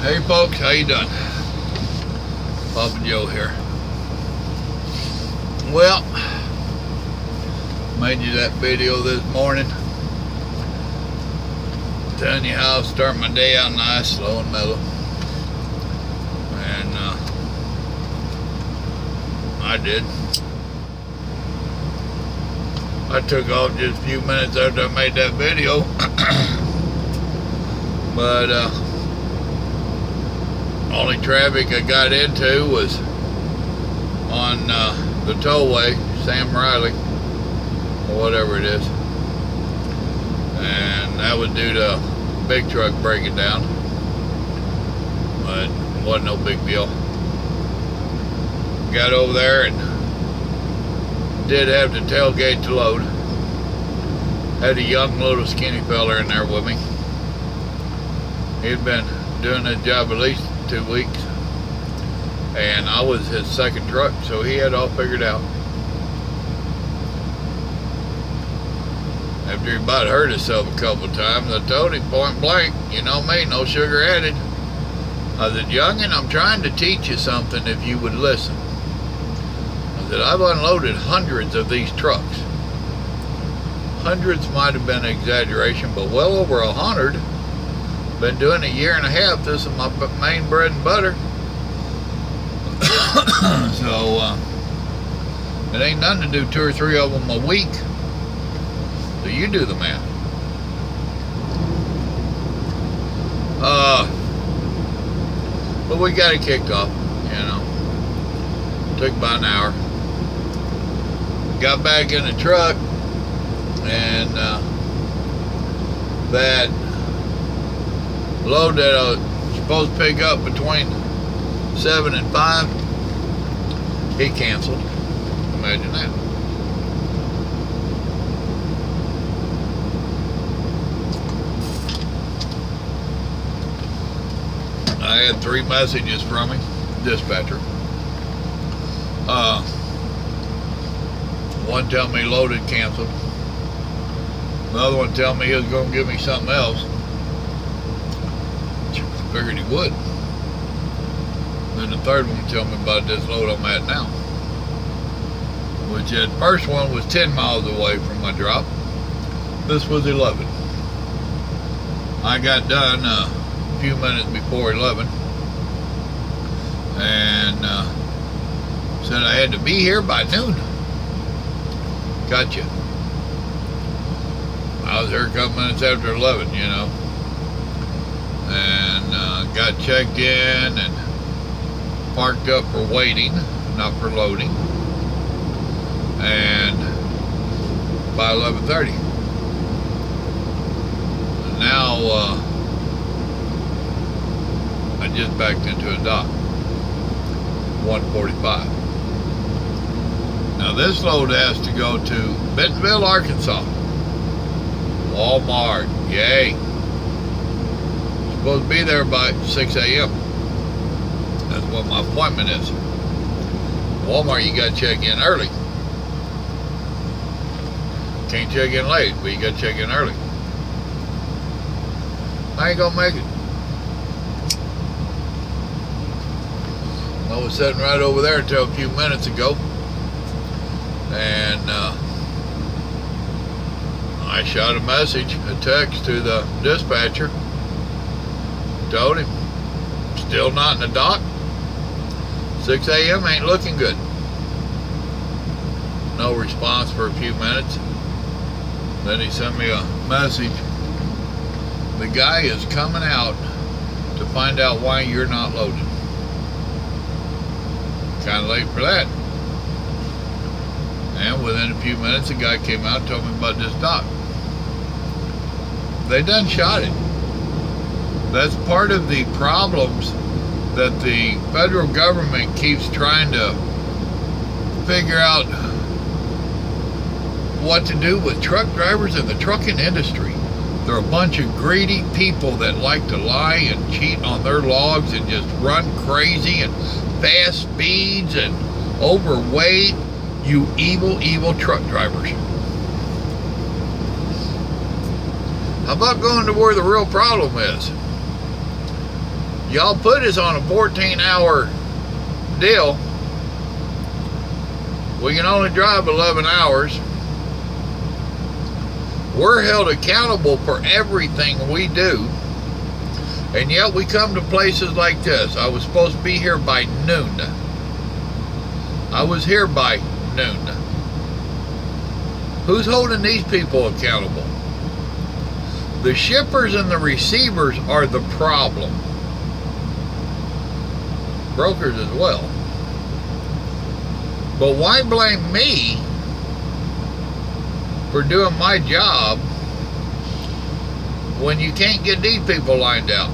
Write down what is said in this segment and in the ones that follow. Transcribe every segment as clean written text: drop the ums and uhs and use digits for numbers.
Hey folks, how you doing? Papa Joe here. Well, made you that video this morning telling you how I start my day out nice, slow and mellow. And I did. I took off just a few minutes after I made that video. But only traffic I got into was on the tollway, Sam Riley, or whatever it is. And that was due to a big truck breaking down. But it wasn't no big deal. Got over there and did have to tailgate to load. Had a young little skinny fella in there with me. He'd been doing his job at least 2 weeks, and I was his second truck, so he had all figured out. After he about hurt himself a couple of times, I told him point blank, you know me, no sugar added. I said, youngin', I'm trying to teach you something if you would listen. I said, I've unloaded hundreds of these trucks. Hundreds might have been an exaggeration, but well over 100. Been doing it a year and a half. This is my main bread and butter. So it ain't nothing to do 2 or 3 of them a week. So you do the math. But we got it kicked off, you know. Took about an hour. Got back in the truck, and that load that I was supposed to pick up between 7 and 5, he canceled. Imagine that. I had 3 messages from him, dispatcher. One tell me loaded canceled. Another one tell me he was going to give me something else. Figured he would. Then the third one tell me about this load I'm at now, which the first one was 10 miles away from my drop. This was 11. I got done a few minutes before 11 and said I had to be here by noon. Gotcha. I was here a couple minutes after 11, you know. And got checked in and parked up for waiting, not for loading. And by 11:30. And now I just backed into a dock. 1:45. Now this load has to go to Bentonville, Arkansas. Walmart, yay. Supposed to be there by 6 a.m. That's what my appointment is. Walmart, you gotta check in early. Can't check in late, but you gotta check in early. I ain't gonna make it. I was sitting right over there until a few minutes ago, and I shot a message, a text to the dispatcher. Told him, still not in the dock. 6 a.m. ain't looking good. No response for a few minutes. Then he sent me a message. The guy is coming out to find out why you're not loaded. Kind of late for that. And within a few minutes, the guy came out and told me about this dock. They done shot it. That's part of the problems that the federal government keeps trying to figure out what to do with truck drivers in the trucking industry. They're a bunch of greedy people that like to lie and cheat on their logs and just run crazy and fast speeds and overweight. You evil, evil truck drivers. How about going to where the real problem is? Y'all put us on a 14-hour deal. We can only drive 11 hours. We're held accountable for everything we do. And yet we come to places like this. I was supposed to be here by noon. I was here by noon. Who's holding these people accountable? The shippers and the receivers are the problem. Brokers as well. But why blame me for doing my job when you can't get these people lined out?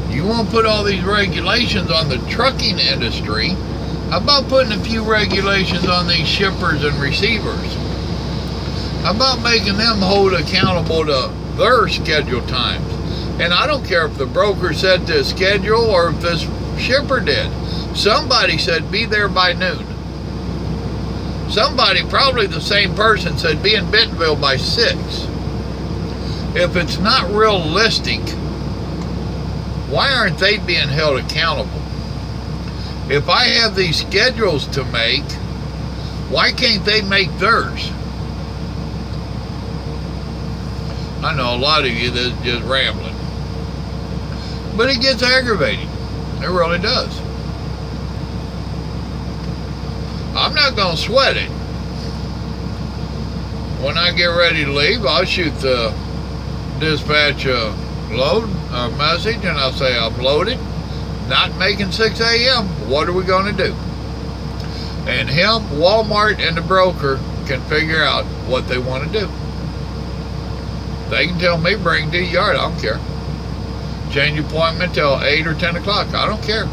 You want to put all these regulations on the trucking industry. How about putting a few regulations on these shippers and receivers? How about making them hold accountable to their schedule times? And I don't care if the broker said to schedule or if this shipper did. Somebody said be there by noon. Somebody, probably the same person, said be in Bentonville by 6. If it's not realistic, why aren't they being held accountable? If I have these schedules to make, why can't they make theirs? I know a lot of you that's just rambling. But it gets aggravating. It really does. I'm not going to sweat it. When I get ready to leave, I'll shoot the dispatch a message and I'll say I'm loaded, not making 6 a.m. What are we going to do? And him, Walmart, and the broker can figure out what they want to do. They can tell me bring to the yard. I don't care. Change appointment till 8 or 10 o'clock. I don't care.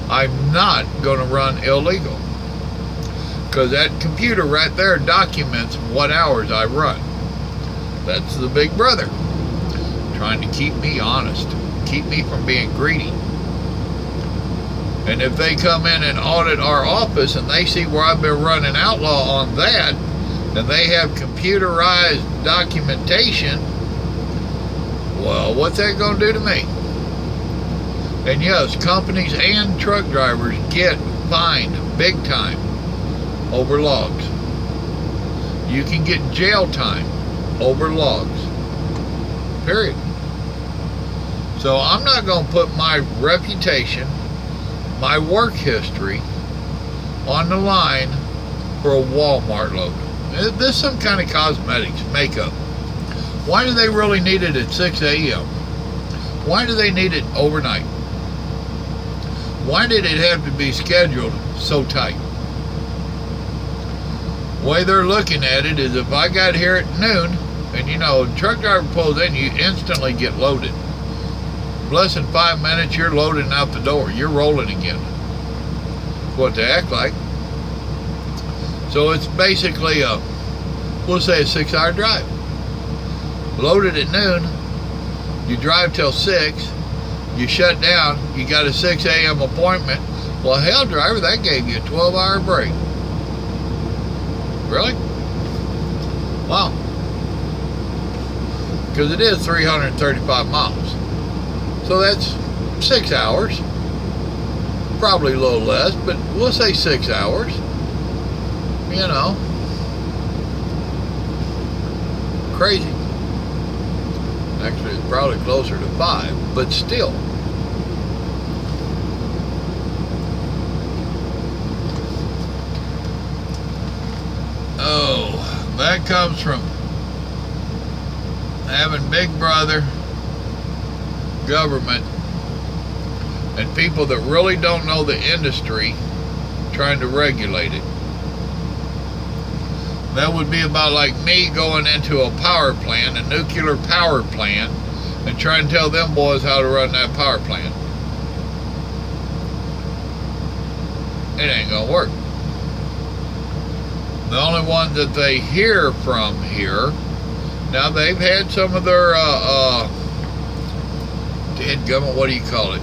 I'm not going to run illegal, because that computer right there documents what hours I run. That's the big brother trying to keep me honest, keep me from being greedy. And if they come in and audit our office and they see where I've been running outlaw on that, and they have computerized documentation, well, what's that going to do to me? And yes, companies and truck drivers get fined big time over logs. You can get jail time over logs. Period. So I'm not going to put my reputation, my work history on the line for a Walmart load. This is some kind of cosmetics, makeup. Why do they really need it at 6 a.m.? Why do they need it overnight? Why did it have to be scheduled so tight? The way they're looking at it is, if I got here at noon, and you know, truck driver pulls in, you instantly get loaded. Less than 5 minutes, you're loading out the door. You're rolling again. That's what they act like. So it's basically a, we'll say a 6-hour drive. Loaded at noon, you drive till 6, you shut down, you got a 6 a.m. appointment. Well, hell, driver, that gave you a 12-hour break. Really? Wow. Because it is 335 miles. So that's 6 hours. Probably a little less, but we'll say 6 hours. You know. Crazy. Actually, it's probably closer to 5, but still. Oh, that comes from having Big Brother, government, and people that really don't know the industry trying to regulate it. That would be about like me going into a power plant, a nuclear power plant, and trying to tell them boys how to run that power plant. It ain't gonna work. The only ones that they hear from here, now they've had some of their, what do you call it?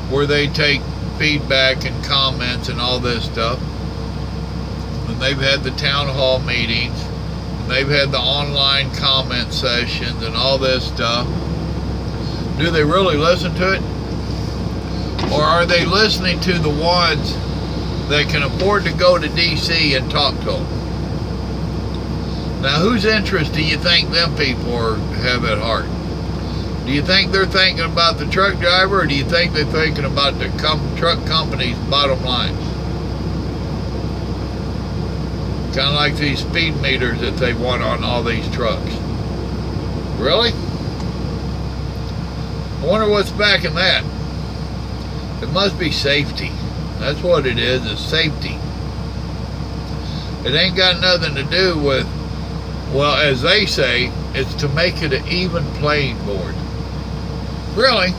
Where they take feedback and comments and all this stuff. And they've had the town hall meetings, and they've had the online comment sessions and all this stuff. Do they really listen to it? Or are they listening to the ones that can afford to go to DC and talk to them? Now, whose interest do you think them people have at heart? Do you think they're thinking about the truck driver, or do you think they're thinking about the truck company's bottom line? Kind of like these speed meters that they want on all these trucks. Really? I wonder what's backing that. It must be safety. That's what it is safety. It ain't got nothing to do with, well, as they say, it's to make it an even playing board. Really?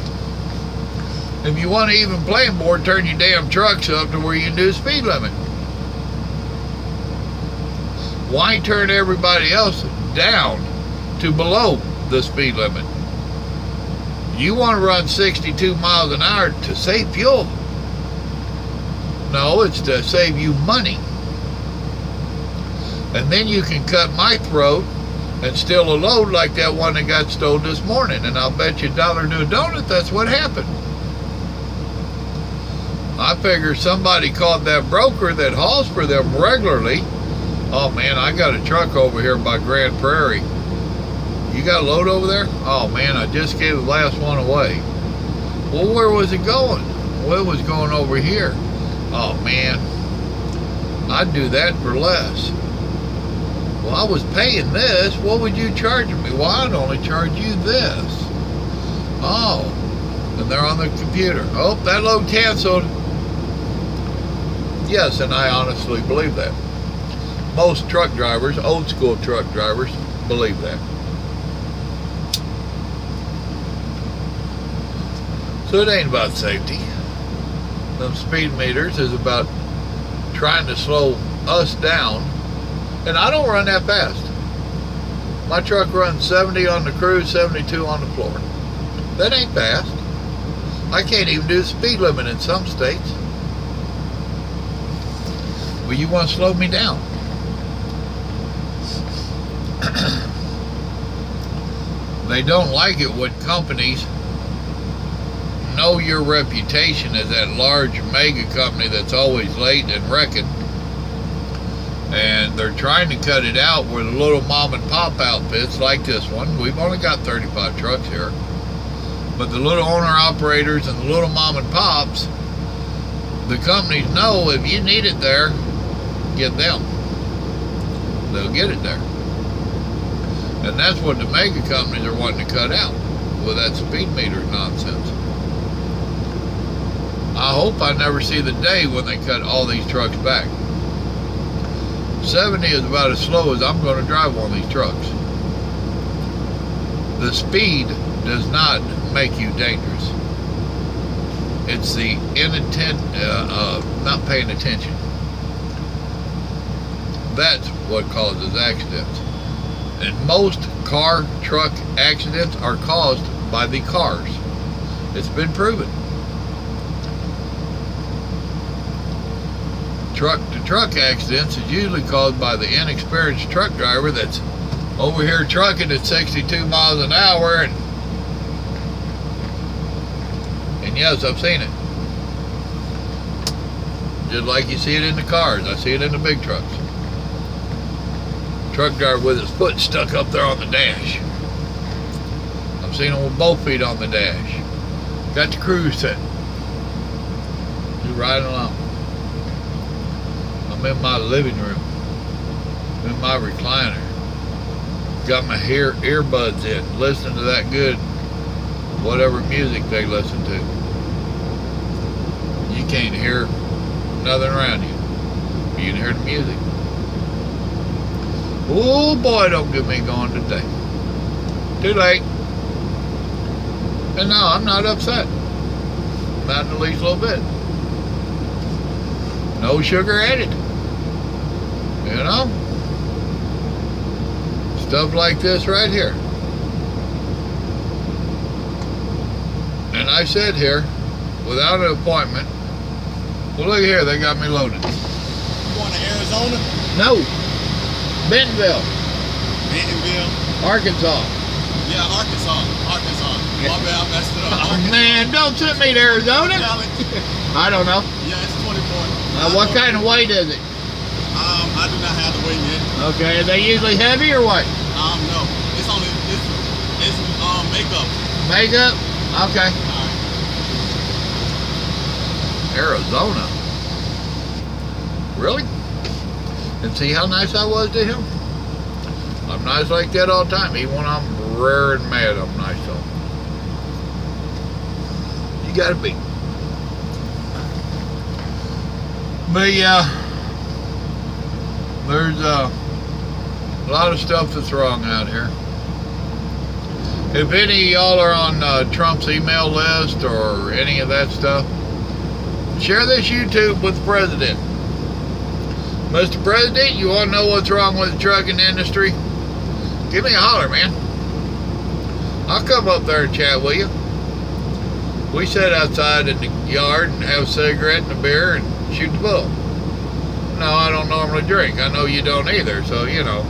If you want an even playing board, turn your damn trucks up to where you can do the speed limit. Why turn everybody else down to below the speed limit? You want to run 62 miles an hour to save fuel. No, it's to save you money. And then you can cut my throat and steal a load like that one that got stowed this morning. And I'll bet you $1 to a donut that's what happened. I figure somebody called that broker that hauls for them regularly. Oh man, I got a truck over here by Grand Prairie. You got a load over there? Oh man, I just gave the last one away. Well, where was it going? Well, it was going over here. Oh man, I'd do that for less. Well, I was paying this. What would you charge me? Well, I'd only charge you this. Oh, and they're on the computer. Oh, that load canceled. Yes, and I honestly believe that. Most truck drivers, old school truck drivers, believe that. So it ain't about safety. Them speed meters is about trying to slow us down. And I don't run that fast. My truck runs 70 on the cruise, 72 on the floor. That ain't fast. I can't even do the speed limit in some states. Well, you want to slow me down. They don't like it when companies know your reputation as that large mega company that's always late and wrecking, and they're trying to cut it out where the little mom and pop outfits like this one, we've only got 35 trucks here, but the little owner operators and the little mom and pops, the companies know if you need it there, get them. They'll get it there. And that's what the mega companies are wanting to cut out with that speed meter nonsense. I hope I never see the day when they cut all these trucks back. 70 is about as slow as I'm going to drive one of these trucks. The speed does not make you dangerous. It's the not paying attention. That's what causes accidents. And most car, truck accidents are caused by the cars. It's been proven. Truck-to-truck accidents is usually caused by the inexperienced truck driver that's over here trucking at 62 miles an hour. And yes, I've seen it. Just like you see it in the cars, I see it in the big trucks. Truck driver with his foot stuck up there on the dash. I've seen him with both feet on the dash. Got the cruise set. Just riding along. I'm in my living room. I'm in my recliner. Got my earbuds in, listening to that good whatever music they listen to. You can't hear nothing around you. You can hear the music. Oh boy, don't get me going today. Too late. And no, I'm not upset. Not in the least little bit. No sugar added. You know? Stuff like this right here. And I said here, without an appointment, well look here, they got me loaded. You going to Arizona? No. Bentonville. Bentonville? Arkansas. Yeah, Arkansas. Yeah. My bad, I messed man. Don't send me to Arizona. I don't know. Yeah, it's 24. What kind of weight is it? I do not have the weight yet. Okay, are they usually heavy or what? No. It's only it's makeup. Makeup? Okay. All right. Arizona. Really? And see how nice I was to him? I'm nice like that all the time. Even when I'm rare and mad, I'm nice to him. You gotta be. But yeah, there's a lot of stuff that's wrong out here. If any of y'all are on Trump's email list or any of that stuff, share this YouTube with the president. Mr. President, you want to know what's wrong with the trucking industry? Give me a holler, man. I'll come up there and chat with you. We sit outside in the yard and have a cigarette and a beer and shoot the bull. No, I don't normally drink. I know you don't either, so, you know,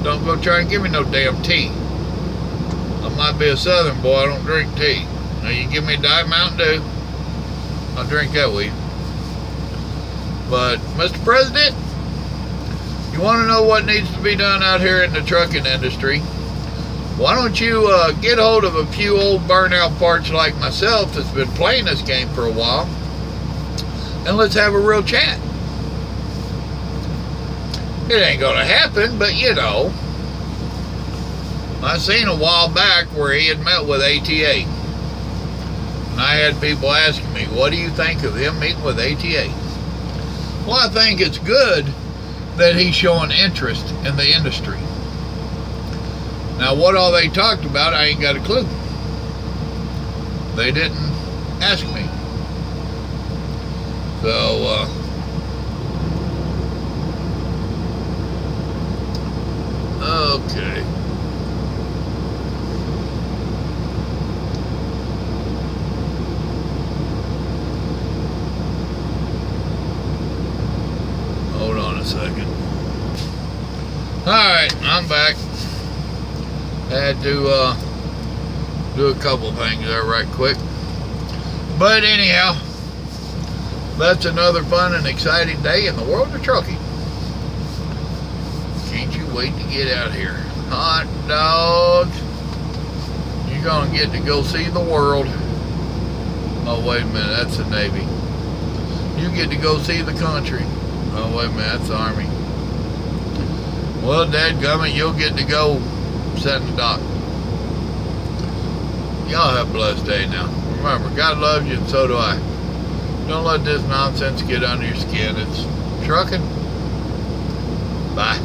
don't go try and give me no damn tea. I might be a southern boy, I don't drink tea. Now, you give me a Diet Mountain Dew, I'll drink that with you. But, Mr. President, you want to know what needs to be done out here in the trucking industry? Why don't you get hold of a few old burnout parts like myself that's been playing this game for a while, and let's have a real chat. It ain't gonna happen, but you know, I seen a while back where he had met with ATA, and I had people asking me, what do you think of him meeting with ATA? Well, I think it's good that he's showing interest in the industry. Now, what all they talked about, I ain't got a clue. They didn't ask me. So, okay. Hold on a second. Alright, I'm back. Had to do a couple things there right quick. But anyhow, that's another fun and exciting day in the world of trucking. Can't you wait to get out here? Hot dogs. You're gonna get to go see the world. Oh, wait a minute, that's the Navy. You get to go see the country. Oh, wait a minute, that's the Army. Well, dadgummit, you'll get to go sit in the dock. Y'all have a blessed day now. Remember, God loves you and so do I. Don't let this nonsense get under your skin. It's trucking. Bye.